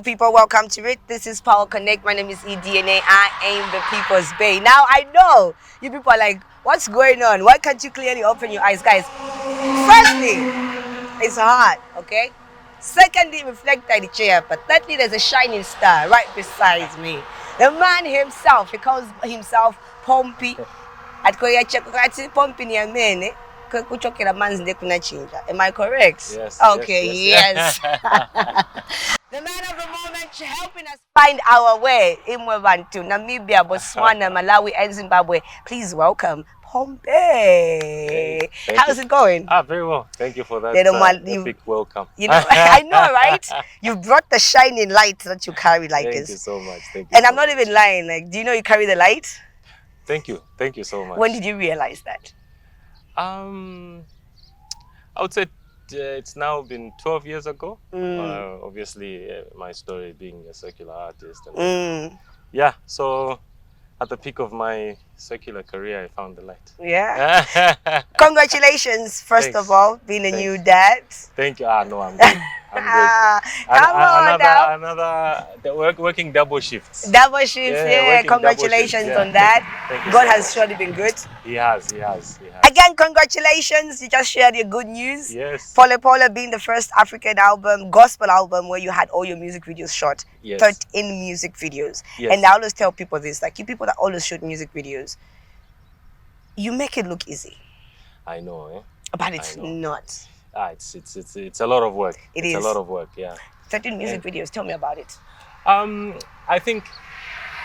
people, welcome to it. This is Power Connect. My name is EDNA. I am the People's Bae. Now, I know you people are like, what's going on? Why can't you clearly open your eyes? Guys, firstly, it's hot, okay? Secondly, reflect by the chair. But thirdly, there's a shining star right beside me. The man himself, he calls himself Pompi. At Korea, Pompi ni amene. Am I correct? Yes. Okay, yes. The man of the moment helping us find our way in Mwabantu, Namibia, Botswana, Malawi, and Zimbabwe. Please welcome Pompi. Hey, How's it going? Very well. Thank you for that big welcome. You know, I know, right? You brought the shining light that you carry like Thank this. You so much. Thank you. And I'm not even lying. Like, do you know you carry the light? Thank you. Thank you so much. When did you realize that? I would say it's now been 12 years ago. Obviously, my story being a circular artist. And yeah, so at the peak of my circular career, I found the light. Yeah. Congratulations, first of all, being a new dad. Thank you. No, I'm good. I'm great. Working double shifts. Double shifts, yeah. Congratulations on that. Thank you God so has much. surely been good. He has. Again, congratulations. You just shared your good news. Yes. Pola being the first African album, gospel album, where you had all your music videos shot. Yes. 13 music videos. Yes. And I always tell people this, like you people that always shoot music videos, you make it look easy. I know, eh? But it's not. It's a lot of work. It's a lot of work, yeah. 13 music videos. Tell me about it. I think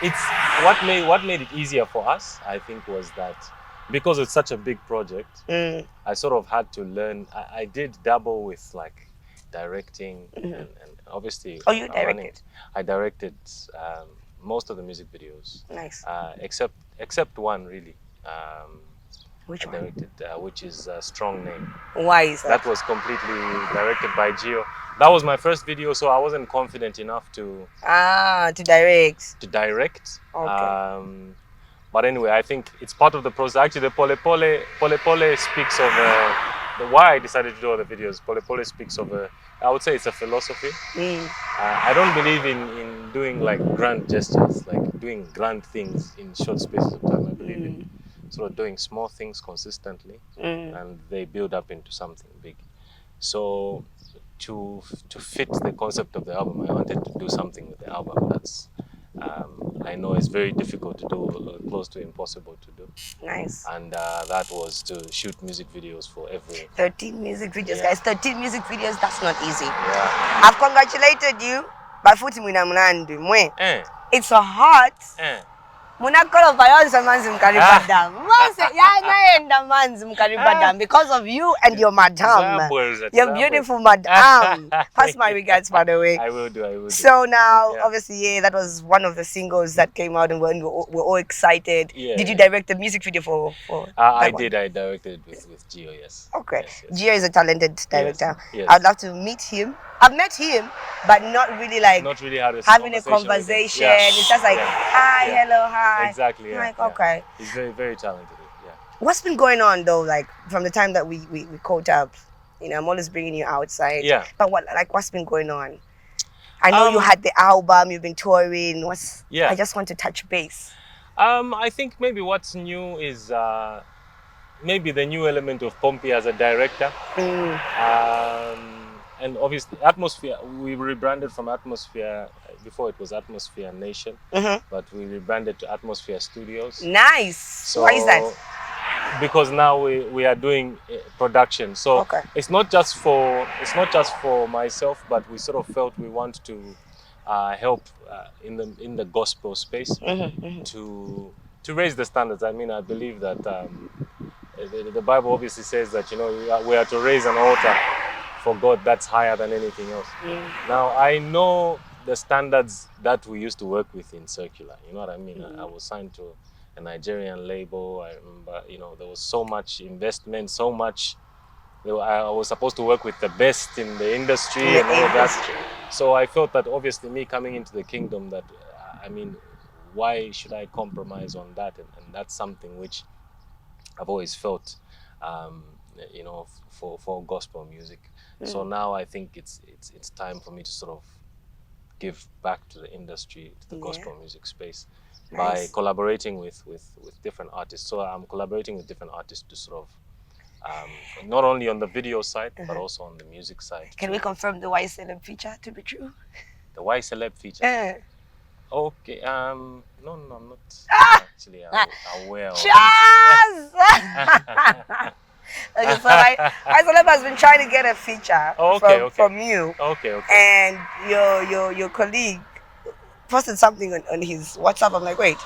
it's what made it easier for us. I think was that because it's such a big project, I sort of had to learn. I did dabble with like directing and obviously. Oh, you directed? I directed most of the music videos. Nice. Except one really. Which one? Directed, which is Strong Name. Why is that? That was completely directed by Gio. That was my first video, so I wasn't confident enough to direct. To direct. Okay. But anyway, I think it's part of the process. Actually, the Pole speaks of why I decided to do all the videos. Pole speaks of I would say it's a philosophy. I don't believe in doing like grand gestures, like doing grand things in short spaces of time. I believe in sort of doing small things consistently, and they build up into something big. So to fit the concept of the album, I wanted to do something with the album that's I know it's very difficult to do, close to impossible to do. Nice. And that was to shoot music videos for every 13 music videos, guys. 13 music videos, that's not easy. Yeah. I've congratulated you, but it's a heart. Because of you and your madam. Your beautiful madam. Pass my regards, by the way. I will do. So now, obviously, that was one of the singles that came out and we're all excited. Did you direct the music video for I did. I directed with Gio, yes. Okay. Yes. Gio is a talented director. Yes. I'd love to meet him. I've met him, but not really having a conversation. It's just like, hi, hello, hi. Exactly, yeah. Like, okay. He's very, very talented, yeah. What's been going on though, like from the time that we caught up? You know, I'm always bringing you outside. Yeah. But what's been going on? I know you had the album, you've been touring. I just want to touch base. I think maybe what's new is maybe the new element of Pompi as a director. And obviously, Atmosphere, we rebranded from Atmosphere, before it was Atmosphere Nation, but we rebranded to Atmosphere Studios. Nice. So, why is that? Because now we are doing production. So it's not just for myself, but we sort of felt we want to help in the gospel space to raise the standards. I mean, I believe that the Bible obviously says that, you know, we are to raise an altar for God that's higher than anything else. Now, I know the standards that we used to work with in Circular, you know what I mean? I was signed to a Nigerian label. I remember, you know, there was so much investment, so much. I was supposed to work with the best in the industry and all of that. So I felt that obviously me coming into the kingdom, that, I mean, why should I compromise on that? And that's something which I've always felt, you know, for gospel music. So now I think it's time for me to sort of give back to the industry, to the gospel music space, Nice. by collaborating with different artists. So I'm collaborating with different artists to sort of not only on the video side, but also on the music side. Can we confirm the Y Celeb feature to be true? The Y Celeb feature? Okay. No, I'm not actually aware of it. Okay, so Y Celeb has been trying to get a feature from you. Okay. And your colleague posted something on his WhatsApp. I'm like, wait.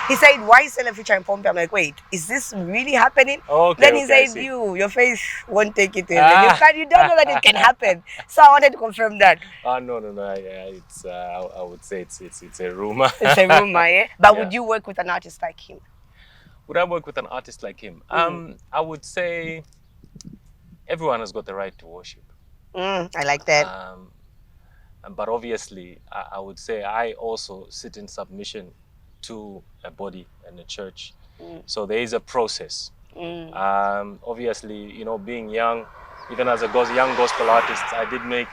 He said, why sell a feature in Pompi? I'm like, wait, is this really happening? Then he said, your face won't take it in. You don't know that it can happen. So I wanted to confirm that. No. It's I would say it's a rumor. It's a rumor, yeah? But would you work with an artist like him? Would I work with an artist like him? I would say everyone has got the right to worship. I like that. But obviously, I would say I also sit in submission to a body and a church. So there is a process. Obviously, being young, even as a young gospel artist, I did make,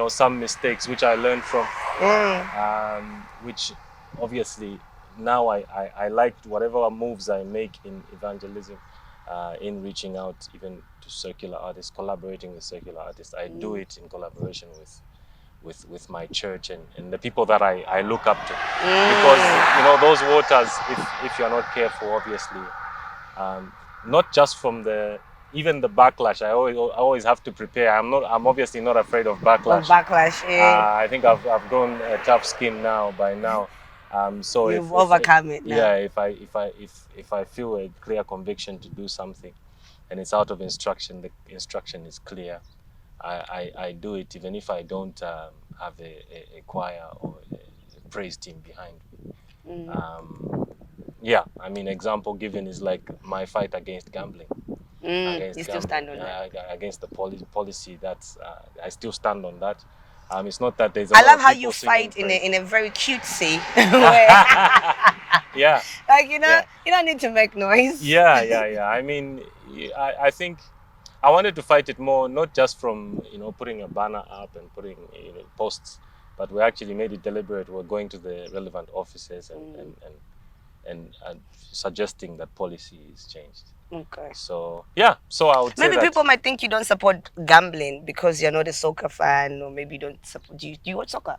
some mistakes which I learned from, which obviously now I liked whatever moves I make in evangelism, in reaching out even to secular artists, collaborating with secular artists. I do it in collaboration with my church and the people that I look up to, because those waters, if you're not careful, obviously, not just from even the backlash. I always have to prepare. I'm obviously not afraid of backlash. I think I've grown a tough skin by now. So you've overcome it now. Yeah, if I feel a clear conviction to do something, and it's out of instruction, the instruction is clear, I do it, even if I don't have a choir or a praise team behind me. Example given is like my fight against gambling. You still stand on that? Against the policy. That's I still stand on that. It's not that there's. I love how you fight in a very cutesy way. Yeah. Like you don't need to make noise. Yeah. I mean, I think I wanted to fight it more, not just from putting a banner up and putting posts, but we actually made it deliberate. We're going to the relevant offices and suggesting that policy is changed. Okay. So I would say maybe people might think you don't support gambling because you're not a soccer fan, or maybe you don't support. Do you watch soccer?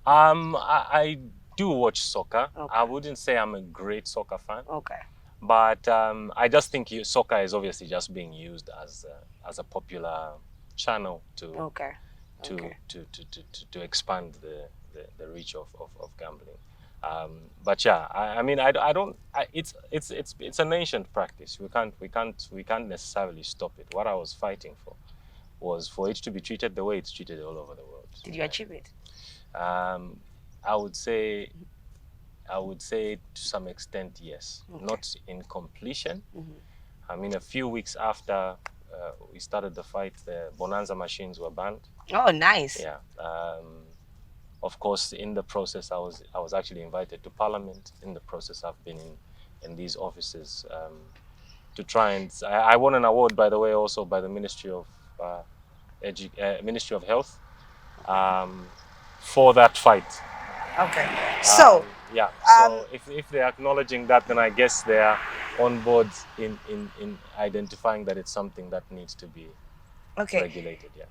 I do watch soccer. Okay. I wouldn't say I'm a great soccer fan. Okay. But I just think soccer is obviously just being used as a popular channel to expand the reach of gambling. But yeah, it's an ancient practice. We can't necessarily stop it. What I was fighting for was for it to be treated the way it's treated all over the world. Did you achieve it? I would say to some extent, yes. Okay. Not in completion. I mean, a few weeks after we started the fight, the Bonanza machines were banned. Oh, nice. Yeah. Of course, in the process, I was actually invited to Parliament. In the process, I've been in these offices to try and I won an award, by the way, also by the Ministry of Health for that fight. Okay. So so if they're acknowledging that, then I guess they are on board in identifying that it's something that needs to be regulated. Yeah.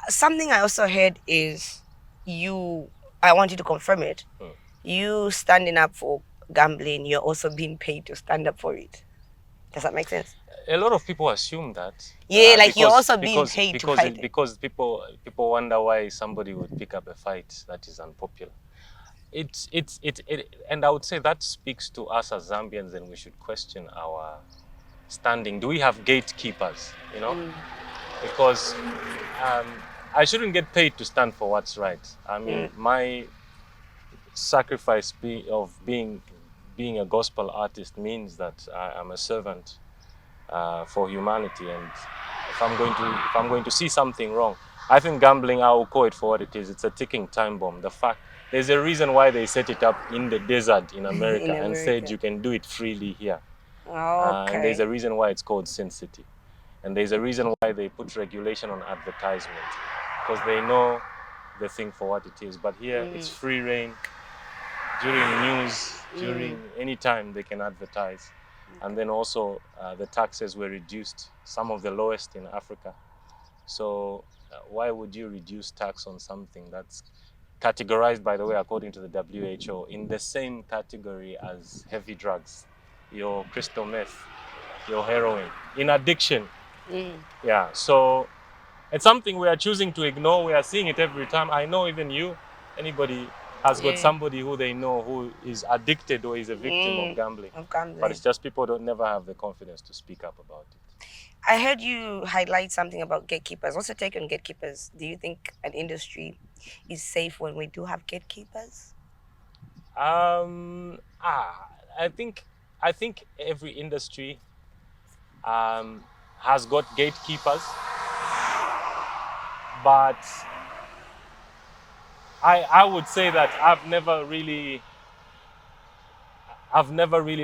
Something I also heard is I want you to confirm it. You standing up for gambling, you're also being paid to stand up for it. Does that make sense? A lot of people assume that. Yeah, you're also being paid to fight because people wonder why somebody would pick up a fight that is unpopular. And I would say that speaks to us as Zambians, and we should question our standing. Do we have gatekeepers? Because I shouldn't get paid to stand for what's right. I mean, my sacrifice of being a gospel artist means that I'm a servant for humanity, and if I'm going to see something wrong, I think gambling, I will call it for what it is. It's a ticking time bomb. There's a reason why they set it up in the desert in America and said you can do it freely here. Okay. And there's a reason why it's called Sin City. And there's a reason why they put regulation on advertisement, because they know the thing for what it is. But here it's free reign. During news, during any time they can advertise. And then also the taxes were reduced, some of the lowest in Africa. So why would you reduce tax on something that's categorized, by the way, according to the WHO, in the same category as heavy drugs, your crystal meth, your heroin, in addiction? Yeah, so it's something we are choosing to ignore. We are seeing it every time. I know even you, anybody has got somebody who they know who is addicted or is a victim of gambling. But it's just people don't never have the confidence to speak up about it. I heard you highlight something about gatekeepers. What's your take on gatekeepers? Do you think an industry is safe when we do have gatekeepers? I think every industry has got gatekeepers, but I would say that I've never really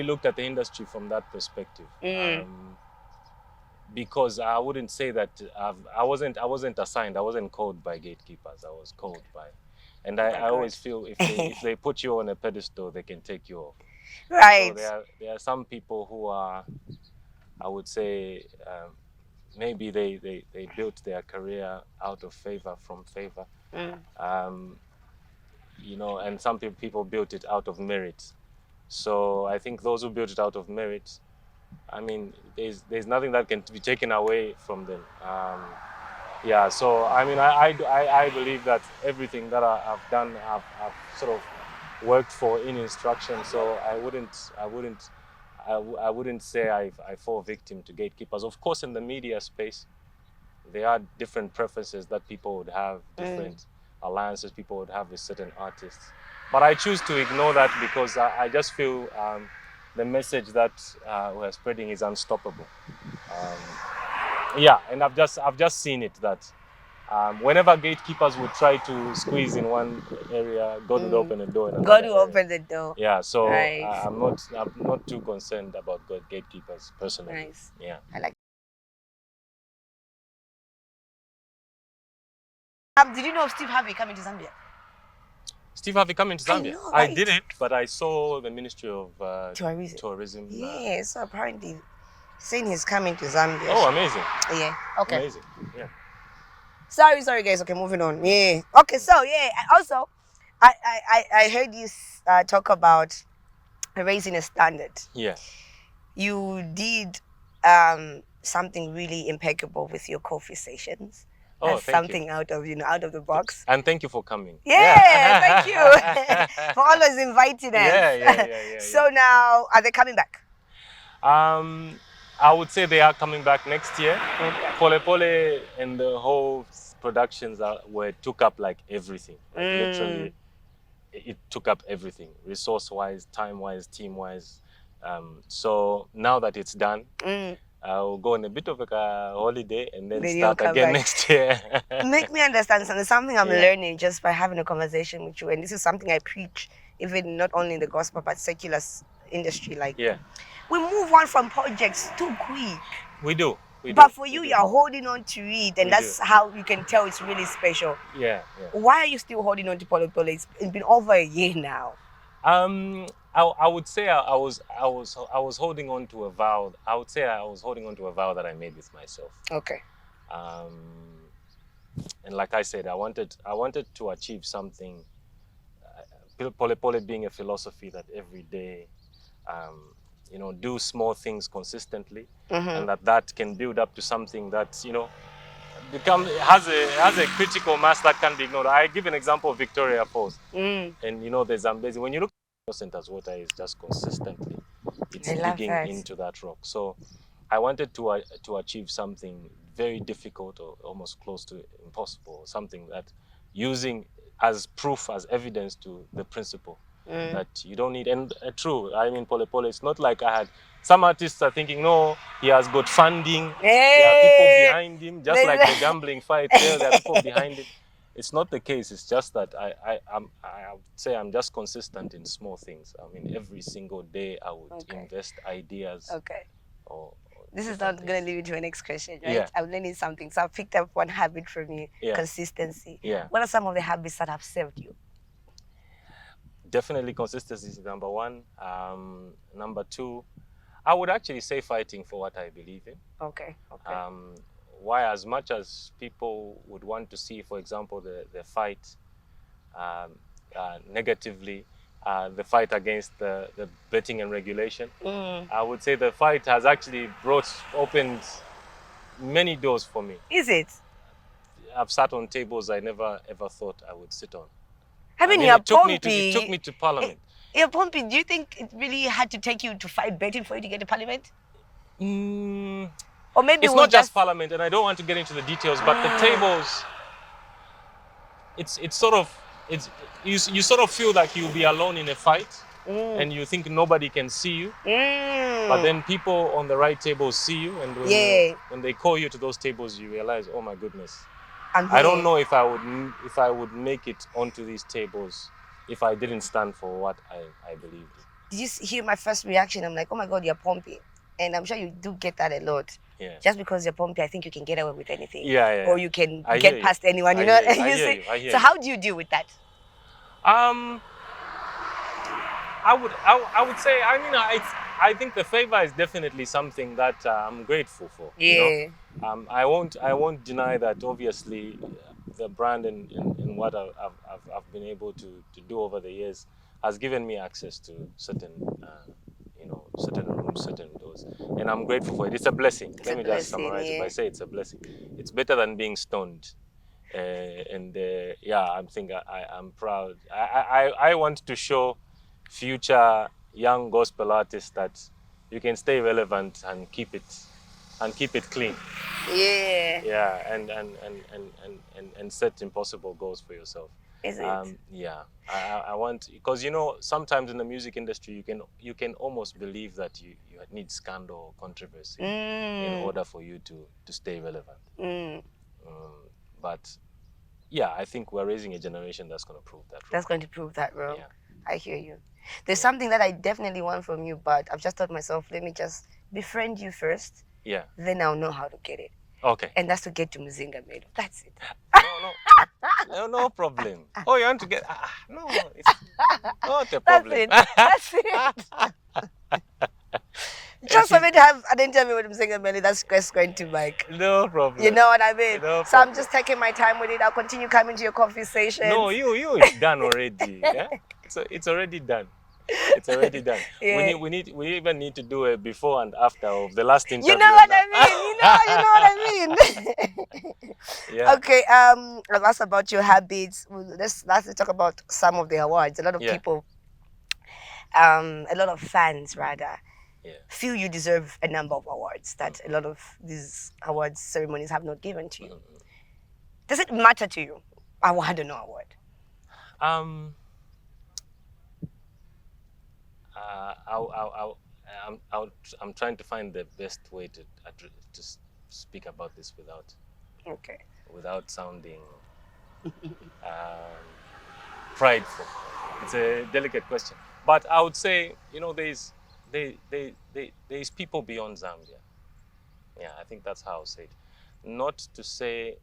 looked at the industry from that perspective. Because I wouldn't say that I wasn't assigned, I wasn't called by gatekeepers. I was called by, and I always feel if they put you on a pedestal, they can take you off. Right. So there are some people who are, I would say, maybe they built their career out of favor, from favor. You know, and some people built it out of merit. So I think those who built it out of merit, I mean, there's nothing that can be taken away from them. Yeah, so I mean, I believe that everything that I've done, I've sort of worked for in instruction. So I wouldn't say I fall victim to gatekeepers. Of course, in the media space, there are different preferences that people would have, different alliances people would have with certain artists. But I choose to ignore that because I just feel the message that we're spreading is unstoppable. Yeah, and I've just seen it that whenever gatekeepers would try to squeeze in one area, God would open a door in another God will area. open the door. Yeah, so Nice. I'm not too concerned about gatekeepers personally. Nice. Yeah. I like. Did you know of Steve Harvey coming to Zambia? Steve Harvey coming to Zambia? I know, right? I didn't, but I saw the Ministry of Tourism. Yeah, so apparently saying he's coming to Zambia. Oh, amazing. Yeah. Okay. Amazing. Yeah. Sorry guys. Okay, moving on. Yeah. Okay, so yeah, also I heard you talk about raising a standard. Yeah. You did something really impeccable with your coffee sessions. Oh, That's something out of the box. And thank you for coming. Yeah. Thank you for always inviting us. Yeah. So now, are they coming back? I would say they are coming back next year. Okay. Pole and the whole productions took up like everything. Like literally, it took up everything, resource-wise, time-wise, team-wise. So now that it's done, I'll go on a bit of a holiday and then start again next year. Make me understand something I'm learning just by having a conversation with you. And this is something I preach, even not only in the gospel, but secular industry. Like, we move on from projects too quick. We do. But for you, you're holding on to it, and that's how you can tell it's really special. Yeah. Why are you still holding on to Pola? It's been over a year now. I would say I was holding on to a vow. I would say I was holding on to a vow that I made with myself. Okay. And like I said, I wanted to achieve something. Pole being a philosophy that every day, do small things consistently, and that can build up to something that has a critical mass that can be ignored. I give an example of Victoria Falls, and the Zambezi. When you look at center's water is just consistently, it's digging into that rock. So I wanted to achieve something very difficult or almost close to impossible, something that using as proof, as evidence to the principle that you don't need. And true, I mean, Pole, it's not like I had. Some artists are thinking, no, he has got funding. There are people behind him, just like the gambling fight. There are people behind him. It's not the case. It's just that I would say I'm just consistent in small things. I mean, every single day I would invest ideas or This is not going to lead me to the next question, right? Yeah. I'm learning something. So I've picked up one habit from you, consistency. Yeah. What are some of the habits that have served you? Definitely consistency is number one. Number two, I would actually say fighting for what I believe in. Okay. Why, as much as people would want to see, for example, the fight negatively, the fight against the betting and regulation, I would say the fight has actually opened many doors for me. Is it? I've sat on tables I never ever thought I would sit on. I mean, it took me to Parliament. Yeah, Pompi, do you think it really had to take you to fight betting for you to get to Parliament? Or maybe it's not just Parliament, and I don't want to get into the details, but the tables, you sort of feel like you'll be alone in a fight, and you think nobody can see you. But then people on the right tables see you, and when they call you to those tables, you realize, oh my goodness, I don't know if I would make it onto these tables if I didn't stand for what I believed in. Did you hear my first reaction? I'm like, oh my God, you're Pompi. And I'm sure you do get that a lot. Yeah. Just because you're Pompi, I think you can get away with anything. Yeah. Or you can get past anyone, you know? I hear so how do you deal with that? I would say, I think the favor is definitely something that I'm grateful for. Yeah. You know? I won't deny that obviously the brand and what I've been able to do over the years has given me access to certain certain rooms, certain doors, and I'm grateful for it. It's a blessing. Let me just summarize it by saying it's a blessing. It's better than being stoned. I'm proud. I want to show future young gospel artists that you can stay relevant and keep it clean. Yeah. Yeah, and set impossible goals for yourself. Is it? Yeah, I want, because sometimes in the music industry you can almost believe that you need scandal or controversy in order for you to stay relevant. But yeah, I think we're raising a generation that's going to prove that. That's going to prove that wrong. Yeah. I hear you. There's something that I definitely want from you, but I've just thought to myself, let me just befriend you first. Yeah. Then I'll know how to get it. Okay. And that's to get to Mzinga Meadow. That's it. No problem. Oh, you want to get... no, it's not a problem. That's it. Just for me to have an interview with Mzinga Meadow, that's just going to no problem. You know what I mean? No so problem. I'm just taking my time with it. I'll continue coming to your coffee sessions. No, it's done already. Yeah? It's already done. It's already done. Yeah. We even need to do a before and after of the last interview. You know what I mean? You know what I mean? Yeah. Okay, I've asked about your habits. Let's talk about some of the awards. A lot of people, a lot of fans rather, feel you deserve a number of awards that a lot of these awards ceremonies have not given to you. Does it matter to you? I don't know award. I'm trying to find the best way to speak about this without sounding prideful. It's a delicate question, but I would say there's people beyond Zambia. Yeah, I think that's how I'll say it. Not to say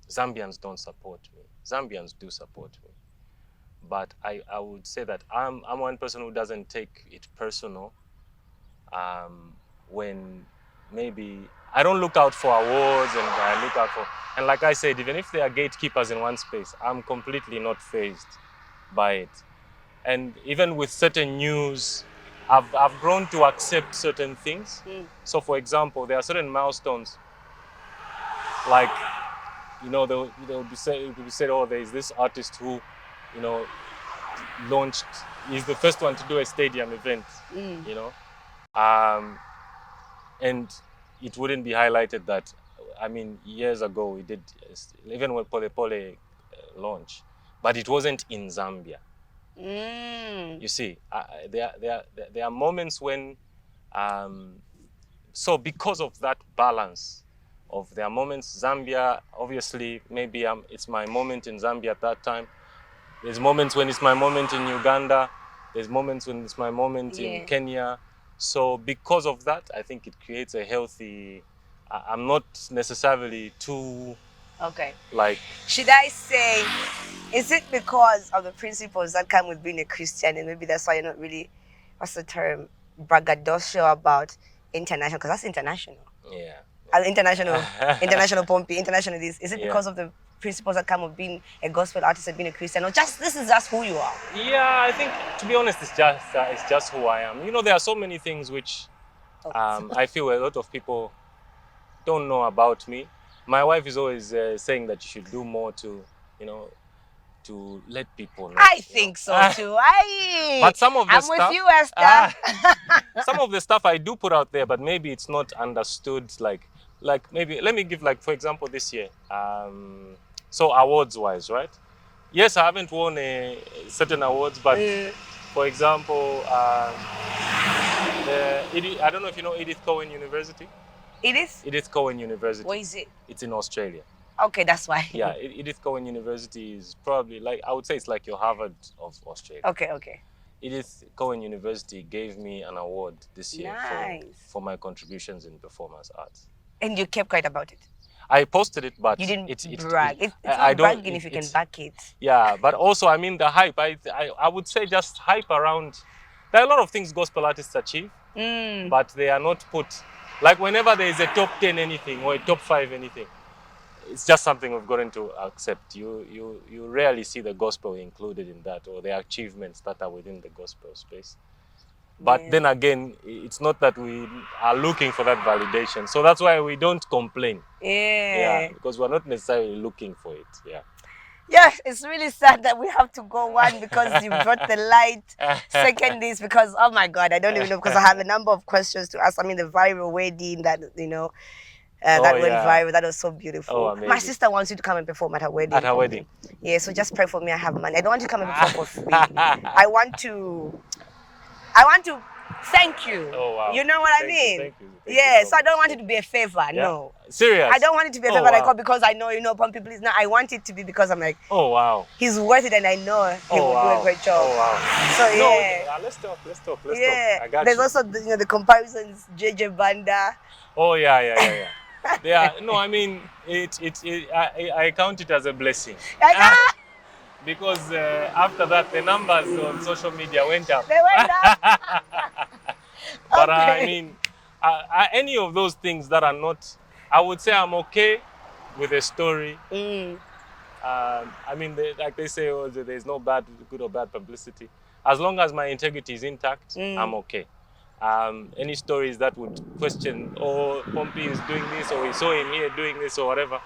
Zambians don't support me. Zambians do support me. But I would say that I'm one person who doesn't take it personal when maybe I don't look out for awards, and I look out for, and like I said, even if there are gatekeepers in one space, I'm completely not fazed by it. And even with certain news, I've grown to accept certain things. So for example, there are certain milestones, like they'll be said, oh, there's this artist who launched, he's the first one to do a stadium event, and it wouldn't be highlighted that, years ago we did, even when Pola launch, but it wasn't in Zambia. You see, there are moments when, so because of that balance of their moments, Zambia, obviously, maybe it's my moment in Zambia at that time. There's moments when it's my moment in Uganda. There's moments when it's my moment in Kenya. So because of that, I think it creates a healthy. I'm not necessarily too. Okay. Like. Should I say, is it because of the principles that come with being a Christian, and maybe that's why you're not really, what's the term, braggadocio about international? Because that's international. Yeah. International Pompi, international this. Is it because of the principles that come with being a gospel artist and being a Christian, or just this is just who you are? Yeah, I think, to be honest, it's just who I am. You know, there are so many things which I feel a lot of people don't know about me. My wife is always saying that you should do more to, you know, to let people know. I think so too. But some of the I'm stuff, with you, Esther. some of the stuff I do put out there, but maybe it's not understood. Like maybe, let me give, like, for example, this year. So awards-wise, right? Yes, I haven't won certain awards, but for example, I don't know if you know Edith Cowan University. Edith Cowan University. Where is it? It's in Australia. Okay, that's why. Yeah, Edith Cowan University is probably, like, I would say it's like your Harvard of Australia. Okay. Edith Cowan University gave me an award this year for my contributions in performance arts. And you kept quiet about it? I posted it, but you didn't brag. It's not bragging if you can back it. Yeah, but also, I mean, the hype. I would say just hype around. There are a lot of things gospel artists achieve, but they are not put. Like, whenever there is a top 10 anything or a top 5 anything, it's just something we've gotten to accept. You rarely see the gospel included in that, or the achievements that are within the gospel space. But then again, it's not that we are looking for that validation. So that's why we don't complain. Yeah, because we're not necessarily looking for it. Yeah. Yeah, it's really sad that we have to go, one, because you brought the light. Second is because, oh my God, I don't even know, because I have a number of questions to ask. I mean, the viral wedding that, you know, that went viral. That was so beautiful. Oh, amazing. My sister wants you to come and perform at her wedding. At her wedding? Yeah, so just pray for me. I have money. I don't want you to come and perform for free. I want to thank you. Oh, wow. You know what I mean? Thank you. Yeah, so I don't want it to be a favor. Yeah? No. Serious? I don't want it to be a favor like, because I know, you know, Pompi, please. No, I want it to be because I'm like, oh, wow. He's worth it, and I know he will do a great job. Oh, wow. So, yeah. No, let's talk. Yeah. I got There's you. also, you know, the comparisons, JJ Banda. Oh, yeah. No, I mean, I count it as a blessing. Because after that, the numbers on social media went up. They went up. But I mean, any of those things that are not, I would say I'm okay with a story. I mean, like they say, there's no good or bad publicity. As long as my integrity is intact, I'm okay. Any stories that would question, oh, Pompi is doing this, or we saw him here doing this, or whatever,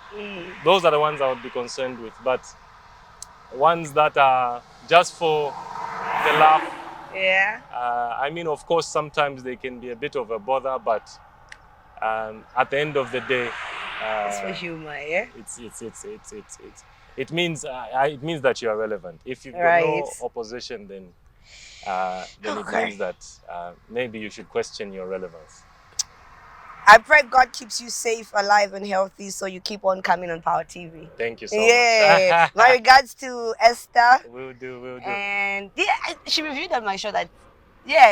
those are the ones I would be concerned with. But ones that are just for the laugh, I mean, of course, sometimes they can be a bit of a bother, but at the end of the day, it's for humor, yeah. It means that you are relevant. If you've got no opposition, then it means that maybe you should question your relevance. I pray God keeps you safe, alive, and healthy, so you keep on coming on Power TV. Thank you so much. My regards to Esther. Will do. And she reviewed on my show that,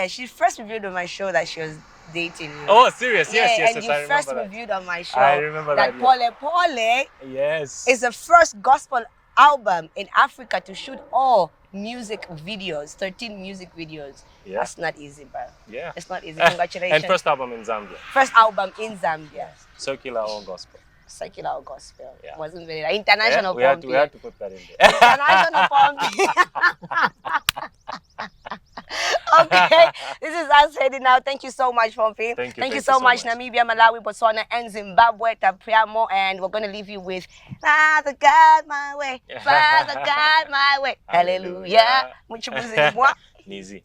she first reviewed on my show that she was dating you. Oh, serious? Yes, and I you first remember reviewed on my show I remember that Pola is the first gospel album in Africa to shoot all music videos, 13 music videos. Yeah. That's not easy, bro. Yeah. It's not easy. Congratulations. And first album in Zambia. First album in Zambia. Secular or gospel. Secular or gospel. Yeah. Wasn't very international. We had to put that in there. International Pompi. Okay, this is us heading out. Thank you so much, Pompi. Thank you so much, Namibia, Malawi, Botswana, and Zimbabwe. T'Apeoples, and we're going to leave you with Father God my way, Father God my way. Hallelujah. Mucho easy.